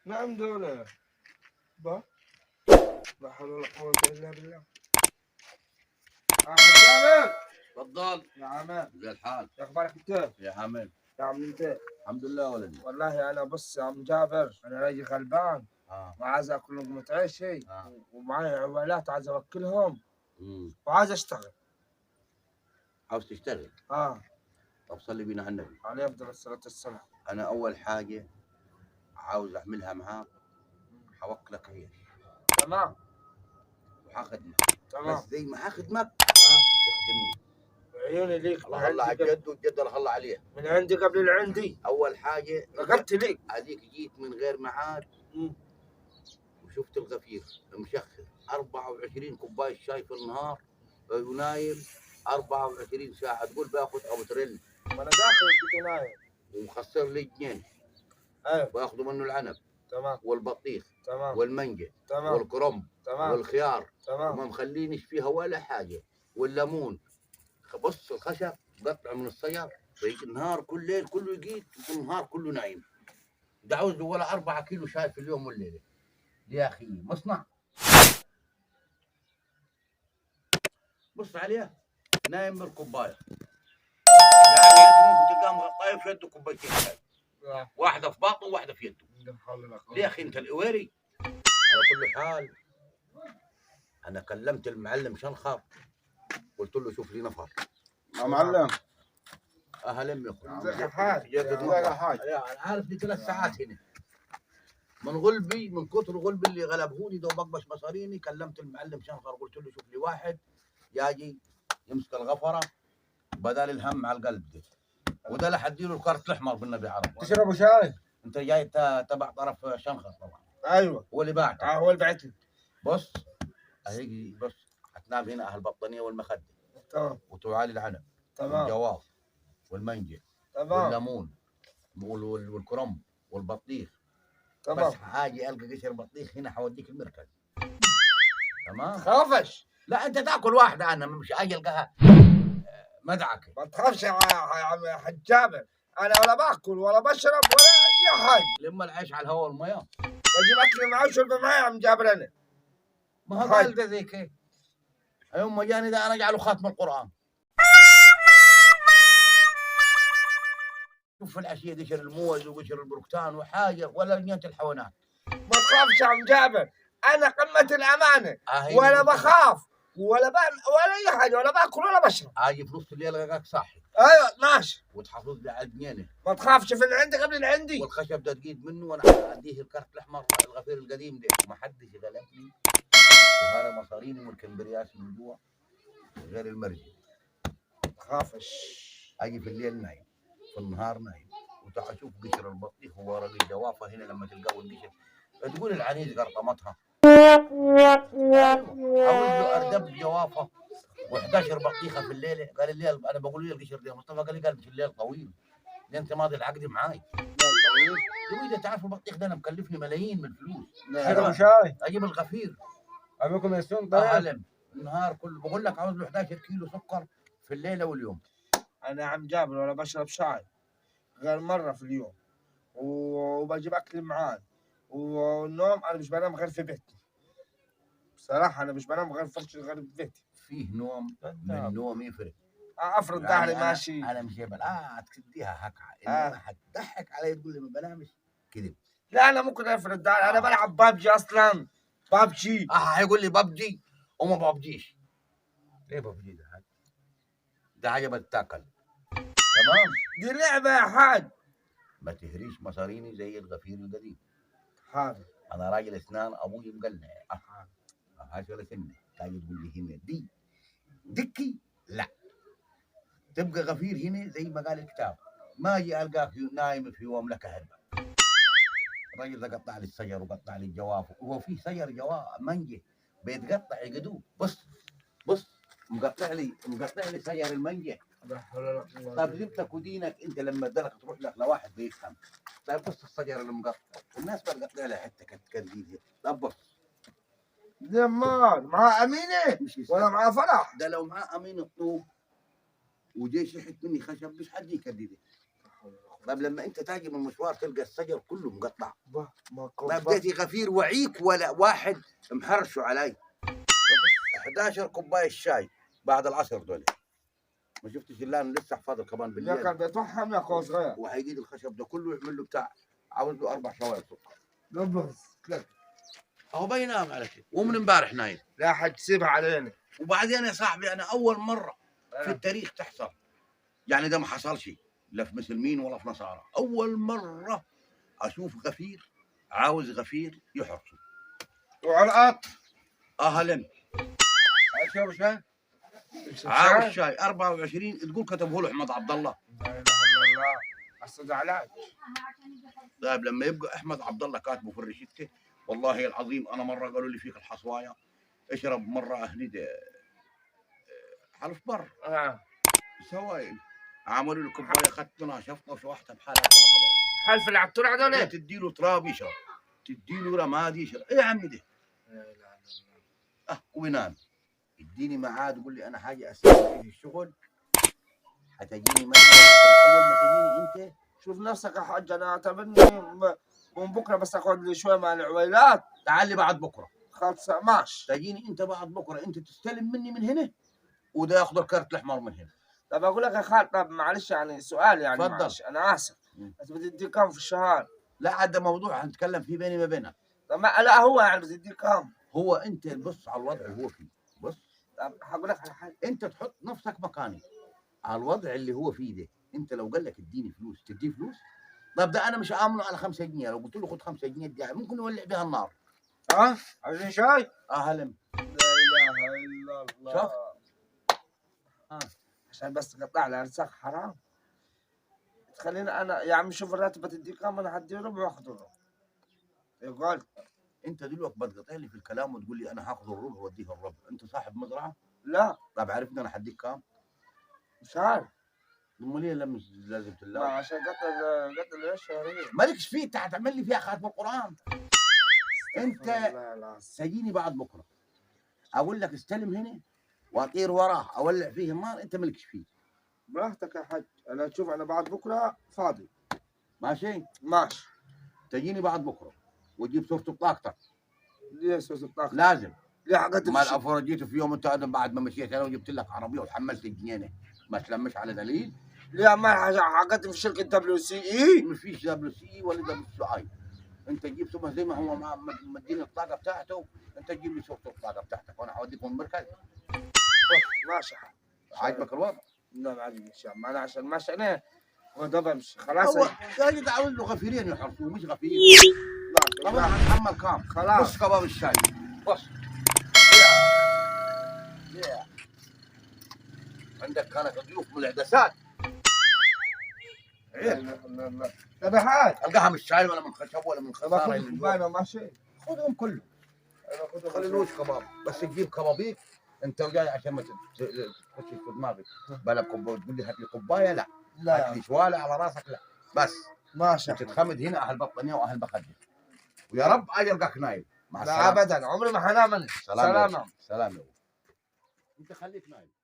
نعم دولة. با لا حول ولا قوة إلا بالله. أحمد جابر. تفضل يا عماد. زي الحال. شو أخبارك أنت؟ يا حامد. يا عم أنت. الحمد لله ولدي. والله أنا بص يا عم جابر، أنا راجل غلبان وعايز آكل لقمة عيشي ومعي عمالات عايز أوكلهم وعايز أشتغل. عاوز تشتغل؟ طب صلي بينا على النبي عليه أفضل الصلاة والسلام. أنا أول حاجة عاوز أعملها معاك حوكلك عيش. تمام. وحاخدمك. تمام. بس زي ما حاخدمك تخدمني. عيوني ليك. الله الله على الجد والجد الله عليه. من عندي قبل العندي. أول حاجة رقبت ليك. أديك جيت من غير ميعاد وشفت الغفير مشخر 24 كوباية شاي في النهار ونايم 24 ساعة تقول باخذ أبو تريل. ما أنا داخل البيت ونايم. ومخسر لي جنين. أيوه. واخذوا منه العنب. تمام. والبطيخ. تمام. والمانجا. تمام. والكرنب. تمام. والخيار. تمام. وما مخلينيش فيها ولا حاجة. والليمون. بص الخشب قطع من السير بيجي النهار كل ليل كله يجيد والنهار كله نايم. ده عاوز له ولا 4 كيلو شاي في اليوم والليلة. يا أخي مصنع. بص عليه نايم بالكوباية. يعني ممكن تلقاه مغطاية في يده كوبايتين شاي. واحدة في باطنه وواحدة في يده. ليه يا أخي أنت القويري؟ على كل حال أنا كلمت المعلم شنخر قلت له شوف لي نفر. يا معلم. أهلا يا أخوي. ازيك يا حاج؟ يا حاج. أنا عارف لي 3 ساعات هنا. من غلبي من كثر غلبي اللي غلبهوني دوبك بس مصاريني كلمت المعلم شنخر قلت له شوف لي واحد ياجي يمسك الغفرة بدل الهم على القلب ده. وده اللي حديله الكارت الاحمر بالنبي عرب. تشربوا شاي؟ انت جاي تبع طرف شنخر طبعا. ايوه هو اللي بعته. هو اللي بعت لي. بص هيجي بص هتنام هنا اهل البطانيه والمخده. تمام. وتعالي العنب. تمام. والجواف والمانجا. تمام. والليمون والكرنب والبطيخ. تمام. بس حاجي القى قشر بطيخ هنا حوديك المركز. تمام. خافش. لا انت تاكل واحده انا مش اجي القاها مدعكه. ما تخافش يا عم حاج جابر، انا ولا باكل ولا بشرب ولا اي حاجه. لما العيش على الهواء والمياه. بجيب اكل معاه وشرب معاه يا عم جابر انا. ما هو قال ده زي كيف. يوم ما جاني ده انا اجعله خاتم القران. شوف العشيه قشر الموز وقشر البركتان وحاجه ولا نية الحيوانات. ما تخافش يا عم جابر، انا قمه الامانه ولا بخاف ولا ولا اي حاجه ولا باكل ولا بشرب. اجي في نص الليل القاك صاحي. ايوه ماشي. وتحافظ لي على الجنينه. ما تخافش في اللي عندي قبل اللي عندي. والخشب ده تقيد منه وانا اديه الكارت الاحمر الغفير القديم ده ما حدش غلبني. وهذا مصاريني والكمبرياس من جوا غير المرجي. ما تخافش. اجي في الليل نايم في النهار نايم. وتعال شوف قشر البطيخ وورق الجوافه هنا لما تلقاه القشر تقول العنيز قرطمتها. عاوز له اردب جوافه و11 بطيخه في الليله. قال الليل انا بقول لي القشر ده مصطفى قال لي قال في الليل طويل. ليه انت ماضي العقد معاي؟ طويل. يقول اذا تعرف البطيخ ده انا مكلفني ملايين من الفلوس. تشربوا شاي؟ اجيب الغفير. ابيكم يسون طيب؟ اعلم النهار كله بقول لك عاوز له 11 كيلو سكر في الليله واليوم. انا يا عم جابر ولا بشرب شاي غير مره في اليوم وبجيب اكل معاي والنوم انا مش بنام غير في بيتي. بصراحه انا مش بنام غير فرش غير في بيتي. فيه نوم من النوم يفرق. افرض ظهري ماشي. انا مش جايب تديها هكعه انما هتضحك علي تقول لي ما بنامش كذب. لا انا ممكن افرض ظهري. انا بلعب بابجي اصلا. بابجي. هيقول لي بابجي وما بابجيش. ليه بابجي ده حاجه؟ ده حاجه بتاكل. تمام. دي لعبه يا حاج. ما تهريش مصاريني زي الغفير القديم. حاضر. انا راجل اسنان ابوي مقلع. هاش ولا سنه. تاجي تقول لي هنا دي دكي لا تبقى غفير هنا زي ما قال الكتاب. ما اجي القاك نايم في يوم لك هربة. الراجل ده قطع لي السجر وقطع لي الجواف. وهو في سجر جواف منجه بيتقطع يقدوه. بص مقطع لي سجر المنجه. طيب جبتك ودينك انت لما ادلك تروح لك لواحد بيفهم. طيب بص السجر اللي مقطع الناس بتقطع لها حته كتكرديد. طب بص ده معاه امينه ولا معاه فرح؟ ده لو معاه امين الطوب وجاي شحت مني خشب مش حد يكدده. طيب لما انت تاجي من مشوار تلقى الشجر كله مقطع، ما ما بديتي غفير وعيك ولا واحد محرشه علي. 11 كوبايه شاي بعد العصر دول، ما شفتش الا انا لسه حفاظه كمان يا بالليل. كان بيتوحم يا اخو صغير. وهيجيب الخشب ده كله يعمل له بتاع، عاوز له 4 شوائب سكر. بس ثلاث. اهو بينام على شيء، ومن امبارح نايم. لا حد تسيبها علينا. وبعدين يا صاحبي انا اول مره في التاريخ تحصل، يعني ده ما حصلش لا في مسلمين ولا في نصارى، اول مره اشوف غفير عاوز غفير يحرسه. وعلى القطر. اهلا. شرب شاي؟ عاوز شاي 24 تقول كتبه له احمد عبد الله. لا اله الا الله. اصل علاج. طيب لما يبقى احمد عبد الله كاتبه في الروشته، والله العظيم انا مره قالوا لي فيك الحصوايه اشرب مره اهلي حلف بر سوائل، عملوا له كوبايه اخذت منها شفطه وشوحتها بحالها. حلف العطور هذول. تدي له تراب يشرب، تدي له رماد يشرب، ايه يا عمي ده؟ لا اله الا الله. وينام. يديني ميعاد يقول لي انا حاجه اسوي في الشغل، حتجيني مثلا اول ما تجيني انت. شوف نفسك يا حاج، انا اعتبرني من بكره بس اخذ لي شوي مع العويلات. تعال لي بعد بكره. خلص ماشي. تجيني انت بعد بكره، انت تستلم مني من هنا وده ياخذ الكارت الاحمر من هنا. طب اقول لك يا خالد، طب معلش يعني سؤال يعني تفضل. معلش انا اسف. بس بتدي كم في الشهر؟ لا عاد ده موضوع هنتكلم فيه بيني ما بينك. طب ما لا هو يعني بتدي كم؟ هو انت بص على الوضع اللي هو فيه، بص. طب هقول لك على حاجه. انت تحط نفسك مكاني على الوضع اللي هو فيه ده. انت لو قال لك اديني فلوس تديه فلوس؟ طب ده انا مش امنه على 5 جنيه، لو قلت له خد 5 جنيه اديها ممكن يولع بها النار. عايزين شاي؟ اهلا. لا اله الا الله. شوف. عشان بس قطع لي ارزاق حرام. تخليني انا يا عم شوف الراتب بتدي كم، انا هدي ربع واخذ الربع. يقول انت دلوقتي بتقطع لي في الكلام وتقول لي انا هاخذ الربع واديه الربع، انت صاحب مزرعه؟ لا طب عرفنا انا هديك كام؟ مش عارف. امال ليه لازم ما تلاقي؟ عشان قتل ايش شهرين. مالكش فيه، انت هتعمل لي فيها خاتم القران. انت لا تجيني بعد بكره اقول لك استلم هنا واطير وراه اولع فيه النار، انت مالكش فيه. براحتك يا حاج، انا تشوف انا بعد بكره فاضي. ماشي؟ ماشي. تجيني بعد بكره وتجيب صورة بطاقتك. ليه سوس الطاقة؟ لازم. ليه حقدم ما الافور جيت في يوم انت ادم بعد ما مشيت انا وجبت لك عربيه وحملت الجنينه، ما تلمش على دليل. ليه ما حقدم في شركه دبليو سي اي؟ ما فيش دبليو سي ولا دبليو سي اي. انت تجيب سمه زي ما هو مديني البطاقه بتاعته، انت تجيب لي صورة البطاقه بتاعتك وانا هوديكم المركز. ماشي. عاجبك الوضع؟ لا ما عجبنيش يا عم، انا عشان ماشي انا وده بمشي خلاص. هو قاعد عاوز له غفيرين يحرسوه مش غفير. لا طبعا هنحمل كام؟ خلاص. بص كباب الشاي، بص. عندك كانت ضيوف من العدسات. لا طب يا حاج القاها من الشاي ولا من خشب ولا من خساره باخذ اللي كوبايه ماشي. خذهم كله. انا خذهم خليلوش كباب، بس تجيب كبابيك انت وجاي عشان ما تخش في دماغك بلا كوبايه تقول لي هات لي كوبايه، لا هات لي شواله على راسك، لا بس ماشي. تتخمد هنا اهل بطنيه واهل بخدي، ويا رب اجي القاك نايم. مع لا السلامه. ابدا عمري ما حنام. سلام. سلام. سلام. انت خليك نايم.